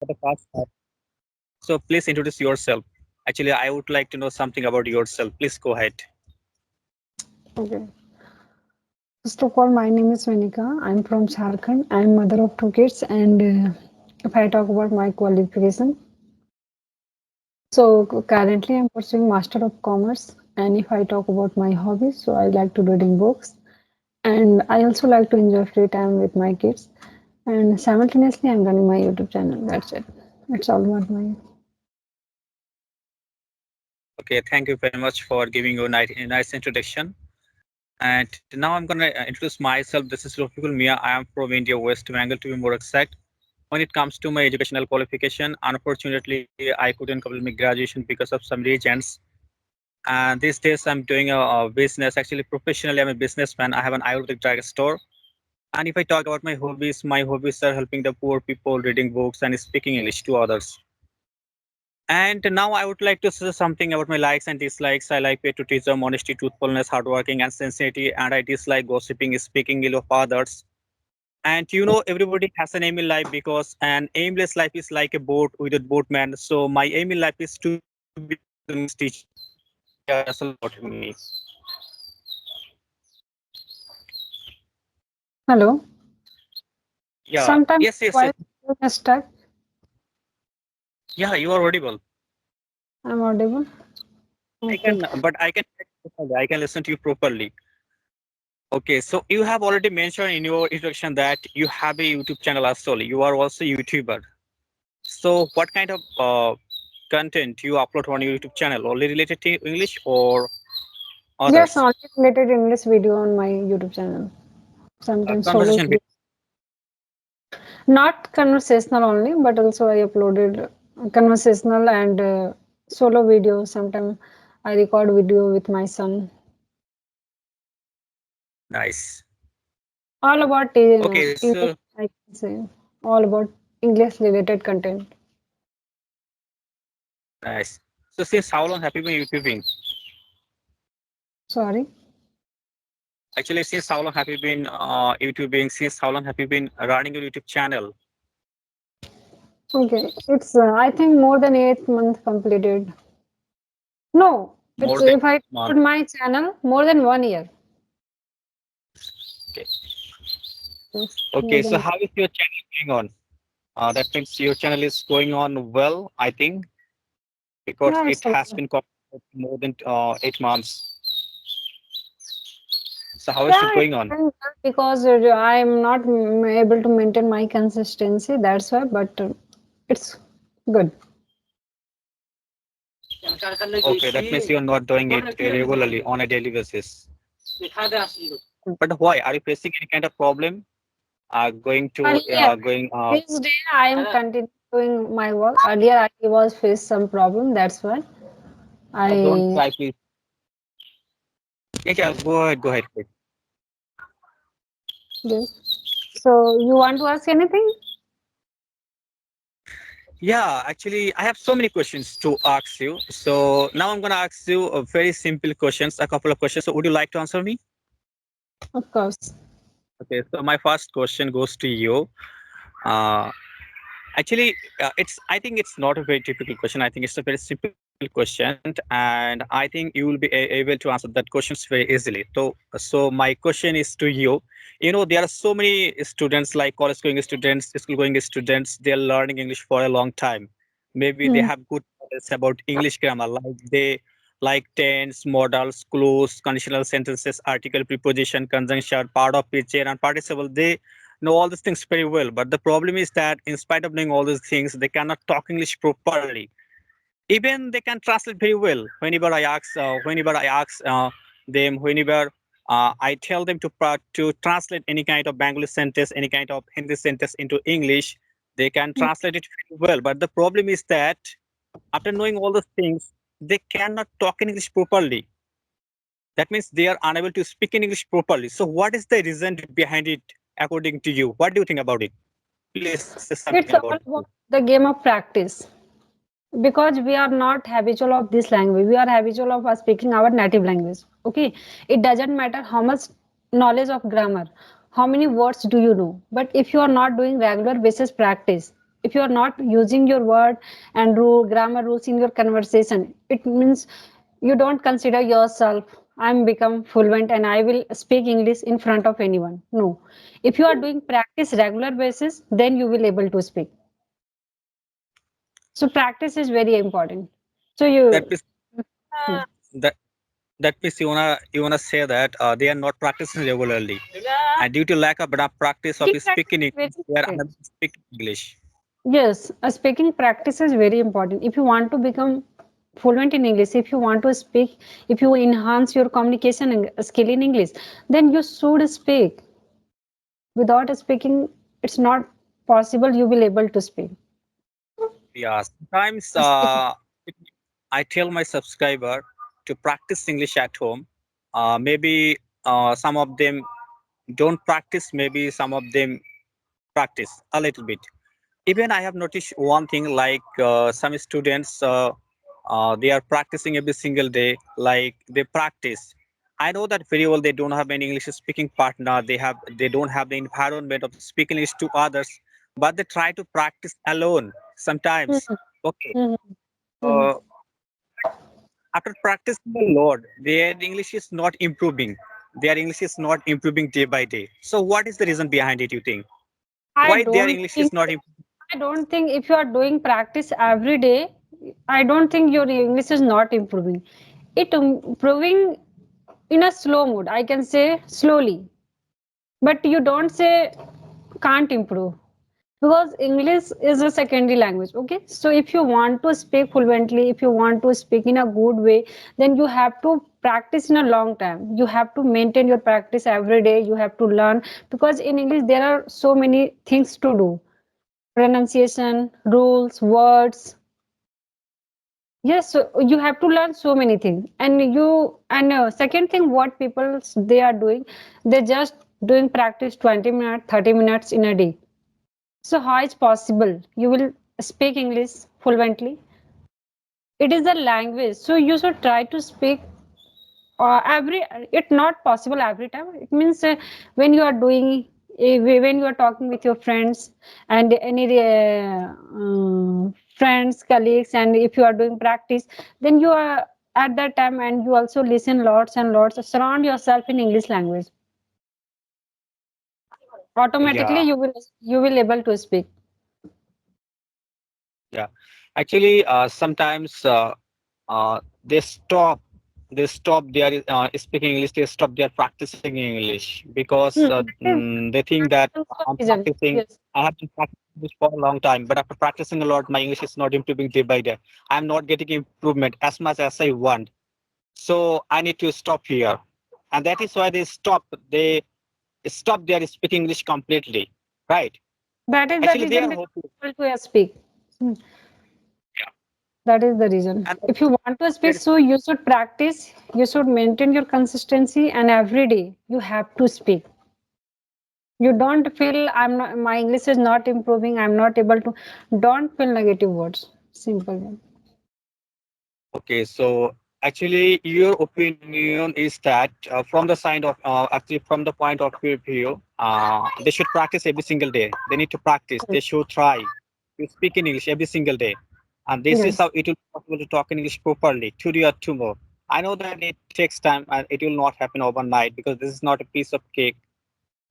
the first time. So please introduce yourself. Actually, I would like to know something about yourself. Please go ahead. Okay. First of all, my name is Menika. I'm from Jharkhand. I'm mother of two kids, and if I talk about my qualification, so currently I'm pursuing Master of Commerce. And if I talk about my hobbies, so I like to reading books, and I also like to enjoy free time with my kids. And simultaneously, I'm running my YouTube channel. That's it. It's all about my. Okay, thank you very much for giving your nice introduction. And now I'm gonna introduce myself. This is Rafiqul Mia. I am from India, West Bengal, to be more exact. When it comes to my educational qualification, unfortunately, I couldn't complete my graduation because of some reasons. And these days, I'm doing a business. Actually, professionally, I'm a businessman. I have an Ayurvedic drug store. And if I talk about my hobbies are helping the poor people, reading books, and speaking English to others. And now I would like to say something about my likes and dislikes. I like patriotism, honesty, truthfulness, hardworking, and sincerity. And I dislike gossiping, speaking ill of others. And everybody has an aim in life because an aimless life is like a boat without boatman. So my aim in life is to be the next teacher. Yeah, that's all about me. Hello. Yeah, Sometimes yes, yes, yes. why is stuck? Yeah, you are audible. I'm audible. I Okay. can, but I can listen to you properly. Okay, so you have already mentioned in your introduction that you have a YouTube channel as well. You are also a YouTuber. So, what kind of content you upload on your YouTube channel? Only related to English or Yes, others? only related English video on my YouTube channel. Sometimes solo Conversation. video. Not conversational only, but also I uploaded conversational and solo video. Sometimes I record video with my son. Nice. All about Okay, English, so I can say. All about English related content. nice. So, since how long have you been YouTubing? Sorry. Actually, since how long have you been YouTubing? Since how long have you been running your YouTube channel? Okay. It's I think more than 8 months completed. No, it's More than if I put month. my channel more than 1 year. Okay. Yes, more Okay. So, than. how is your channel going on? That means your channel is going on well, I think, because Yeah, it it's has okay. been more than 8 months. So, how is it Yeah, it's going on? going well because I'm not able to maintain my consistency. That's why, but it's good. Okay, that means you're not doing it regularly on a daily basis. But why? Are you facing any kind of problem? Going to Earlier, going this day I am continuing my work. Earlier, I was faced some problem. That's why don't I cry, please. Yeah, yeah, go ahead, go ahead. Please. yes. So you want to ask anything? Yeah, actually, I have so many questions to ask you. So now I'm gonna ask you a very simple questions, a couple of questions. So would you like to answer me? Of course. Okay, so my first question goes to you. Uh, Actually, it's. I think it's not a very difficult question. I think it's a very simple question, and I think you will be able to answer that questions very easily. So my question is to you. There are so many students, like college going students, school going students. They are learning English for a long time. Maybe they Hmm. have good knowledge about English grammar, like they like tense, modals, clause, conditional sentences, article, preposition, conjunction, part of picture, and participle. They know all these things very well. But the problem is that in spite of knowing all these things, they cannot talk English properly. Even they can translate very well. Whenever I ask them, whenever I tell them to translate any kind of Bengali sentence, any kind of Hindi sentence into English, they can translate it very well. But the problem is that after knowing all those things, they cannot talk in English properly. That means they are unable to speak in English properly. So, what is the reason behind it, according to you? What do you think about it? Please say something It's about all it. about the game of practice. Because we are not habitual of this language, we are habitual of speaking our native language. Okay, it doesn't matter how much knowledge of grammar, how many words do you know, but if you are not doing regular basis practice, If you are not using your word and grammar rules in your conversation, it means you don't consider yourself, I'm become fluent and I will speak English in front of anyone. No. If you are doing practice regular basis, then you will able to speak. So practice is very important. So That you means hmm. that that means you wanna say that they are not practicing regularly, and due to lack of enough practice of Speaking practice speaking is very English, they are important. unable to speak English. Yes, a speaking practice is very important. If you want to become fluent in English, if you want to speak, if you enhance your communication skill in English, then you should speak. Without speaking, it's not possible you will able to speak. Yeah, sometimes Speaking. I tell my subscriber to practice English at home. Maybe some of them don't practice, maybe some of them practice a little bit. Even I have noticed one thing, like some students, they are practicing every single day, like they practice. I know that very well they don't have any English speaking partner, they don't have the environment of speaking English to others, but they try to practice alone sometimes. Mhm, Okay. mhm, mhm. Uh, After practicing a lot, their English is not improving. Their English is not improving day by day. So what is the reason behind it, you think? I Why their don't English is think not improving? I don't think if you are doing practice every day, I don't think your English is not improving. It improving in a slow mode. I can say slowly, but you don't say can't improve because English is a secondary language. Okay, so if you want to speak fluently, if you want to speak in a good way, then you have to practice in a long time. You have to maintain your practice every day. You have to learn because in English there are so many things to do: pronunciation, rules, words. Yes, so you have to learn so many things. And second thing, what people they are doing, they just doing practice 20 minutes, 30 minutes in a day. So how is possible? You will speak English fluently. It is a language, so you should try to speak every. It's not possible every time. It means when you are doing, when you are talking with your friends and any friends, colleagues, and if you are doing practice, then you are at that time and you also listen lots and lots. Surround yourself in English language. Automatically, Yeah, you will able to speak. yeah. Actually, sometimes they stop their speaking English. They stop their practicing English because they think that That is also I'm a reason. practicing. Yes. I have been practicing this for a long time, but after practicing a lot, my English is not improving day by day. I'm not getting improvement as much as I want. So I need to stop here, and that is why they stop. They stop their speaking English completely. Right? That is the Actually, they reason are they hoping. are able to speak. Hmm. Yeah, That is the reason. and If you want to speak, so you should practice, you should maintain your consistency, and every day you have to speak. You don't feel I'm not, my English is not improving, I'm not able to. Don't feel negative words. Simple. okay, so actually, your opinion is that from the side of actually from the point of view, they should practice every single day. They need to practice. They should try to speak in English every single day, and this is Yes. how it will be possible to talk in English properly today or tomorrow. I know that it takes time and it will not happen overnight because this is not a piece of cake.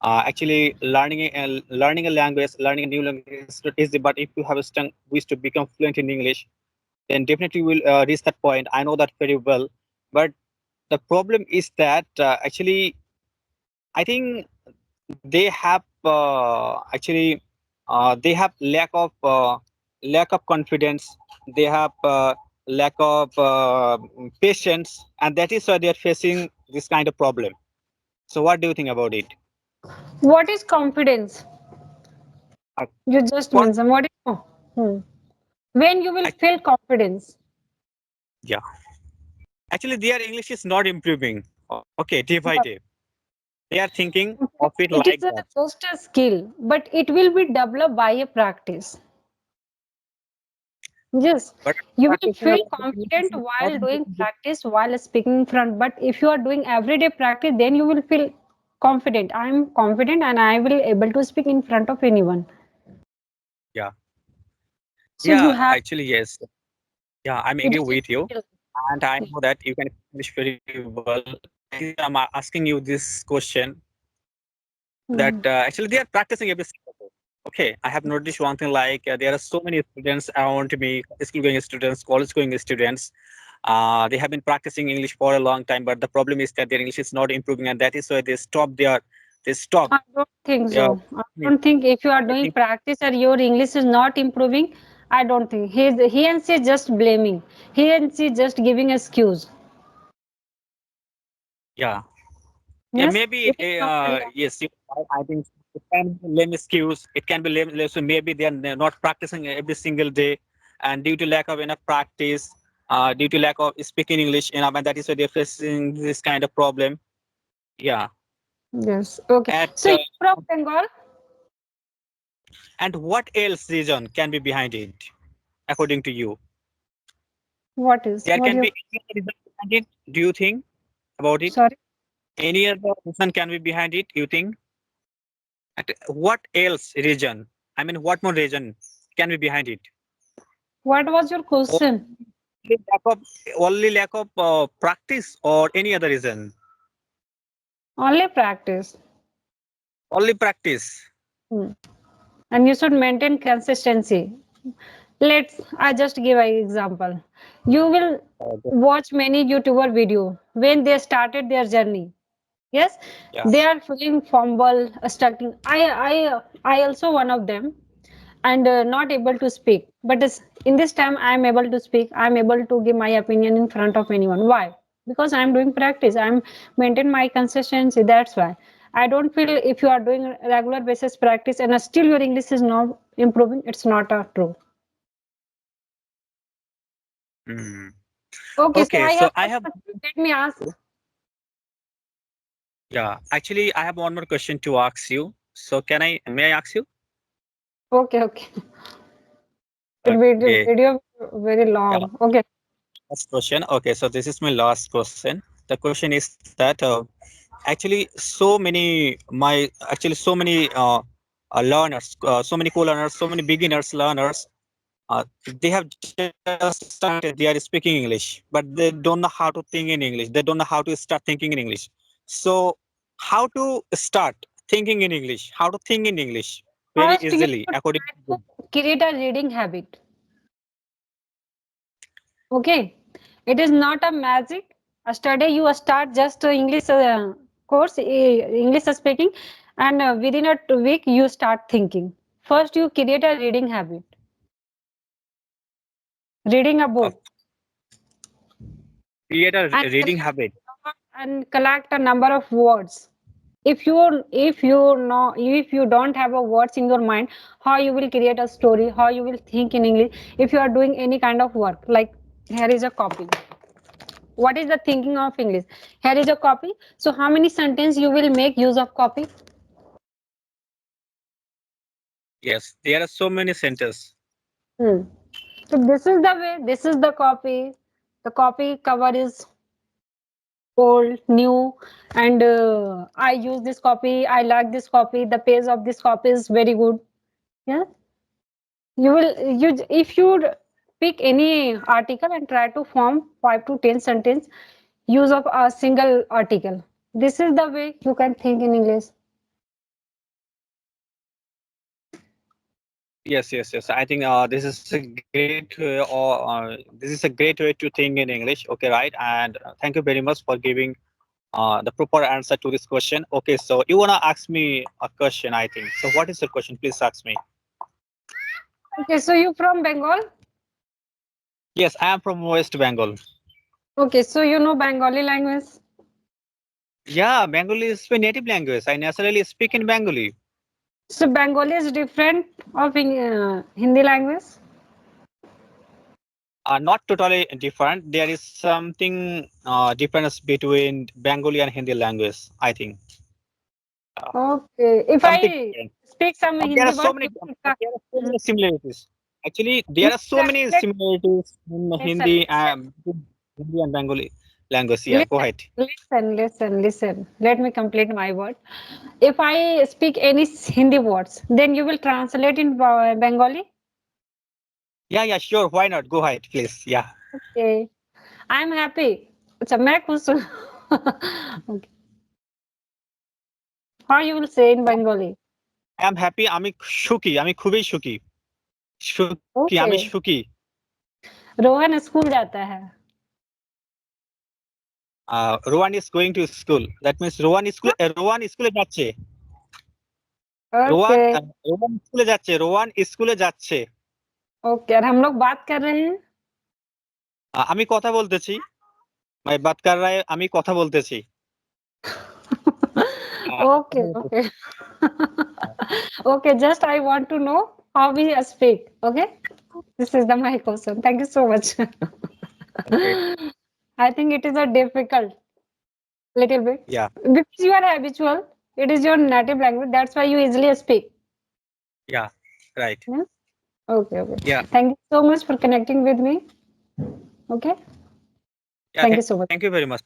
Actually, learning a language, learning a new language is not easy. But if you have a strong wish to become fluent in English, then definitely will reach that point. I know that very well. But the problem is that I think they have they have lack of confidence. They have lack of patience, and that is why they are facing this kind of problem. So, what do you think about it? What is confidence? Uh, You just con- mentioned. What is hmm. When you will ac- feel confidence? yeah, actually, their English is not improving. Okay, day by day, they are thinking of it It like is that. just a skill, but it will be developed by a practice. Yes, But you will practicing a feel lot of English is confident not while doing improving. practice, while speaking in front. But if you are doing everyday practice, then you will feel confident. I am confident and I will able to speak in front of anyone. Yeah. So you Yeah, have actually, yes. Yeah, I'm it agree is with you, essential. and I Okay. know that you can English very well. That is why I'm asking you this question. That Mhm. actually they are practicing every single day. Okay, I have noticed one thing like there are so many students around me, school going students, college going students. They have been practicing English for a long time, but the problem is that their English is not improving, and that is why they stop. I don't think Yeah, so. I don't think if you are I doing think practice and your English is not improving, I don't think he and she just blaming. He and she just giving excuse. yeah. Yeah, Yes, maybe it is not a real. yes, I think it can be lame excuse. It can be lame. So maybe they're not practicing every single day, and due to lack of enough practice, due to lack of speaking English enough, and that is why they're facing this kind of problem. Yeah. Yes. Okay. At So you from Bengal? and what else reason can be behind it, according to you? What is? There What can you? be any other reason behind it. Do you think about it? Sorry. Any other reason can be behind it? You think? At what else reason? I mean, what more reason can be behind it? What was your question? Only lack of only lack of practice or any other reason? Only practice. Only practice. Hmm. And you should maintain consistency. Let's I just give an example. You will Okay. watch many YouTuber video when they started their journey. Yes, Yeah. they are feeling fumble, stuck. I also one of them, and not able to speak. But in this time, I am able to speak. I am able to give my opinion in front of anyone. Why? Because I am doing practice. I am maintain my consistency. That's why. I don't feel if you are doing regular basis practice and still your English is not improving, it's not true. Hmm. Okay, so Okay. I So have I one have question. Let me ask. yeah. Actually, I have one more question to ask you. So can I? May I ask you? Okay, okay. It Okay. video very Yeah. long. Okay. Last question. Okay. So this is my last question. The question is that actually so many learners, so many co-learners, so many beginners learners. They have just started. They are speaking English, but they don't know how to think in English. They don't know how to start thinking in English. So, how to start thinking in English? How to think in English very First, you easily, should according try to you? to create a reading habit. Okay. It is not a magic. Yesterday you start just English course, English speaking, and within a week you start thinking. First, you create a reading habit, reading a Uh, book, create a and reading habit. collect a number of words. If you don't have a words in your mind, how you will create a story, how you will think in English. If you are doing any kind of work, like here is a copy. What is the thinking of English? Here is a copy. So how many sentence you will make use of copy? Yes, there are so many centers. Hmm. So this is the way. This is the copy. The copy cover is old, new, and I use this copy. I like this copy. The page of this copy is very good. Yeah. You if you pick any article and try to form 5 to 10 sentence use of a single article. This is the way you can think in English. Yes, yes, yes. I think this is a great way, or this is a great way to think in English. Okay, right? And thank you very much for giving the proper answer to this question. Okay, so you wanna ask me a question, I think. So what is your question? Please ask me. Okay, so you from Bengal? Yes, I am from West Bengal. Okay, so you know Bengali language. Yeah, Bengali is my native language. I naturally speak in Bengali. So Bengali is different of Hindi language. Not totally different. There is something difference between Bengali and Hindi language, I think. Okay, if Something I different. speak some But there Hindi are so word, many you will there are so Mhm. many similarities. Actually, there are so many Let similarities in listen, Hindi listen, between Hindi and Bengali language. Yeah, go listen, ahead. listen. Let me complete my word. If I speak any Hindi words, then you will translate in Bengali. Yeah, sure. Why not? Go ahead, please. Yeah. Okay. I'm happy. अच्छा मैं खुश हूँ. Okay. How you will say in Bengali? I am happy. আমি সুখী। আমি খুবই সুখী। সুখী। আমি Okay. সুখী। रोहन स्कूल जाता है. Rowan is going to school. That means Rowan স্কুলে যাচ্ছে। রোহান Okay. রোহান স্কুলে যাচ্ছে। রোহান স্কুলে যাচ্ছে। Okay. और हम लोग बात कर रहे हैं. আমি কথা বলতেছি। मैं बात कर रहा है। আমি কথা বলতেছি। আমি কথা Okay. বলতেছি। Okay. Okay. Just I want to know how we speak. Okay. This is my question. Thank you so much. Okay. I think it is a difficult little bit Yeah. because you are habitual. It is your native language. That's why you easily speak. Yeah. Right. Yeah? Okay. Okay. Yeah. Thank you so much for connecting with me. Okay. Yeah. Thank you so much. Thank you very much.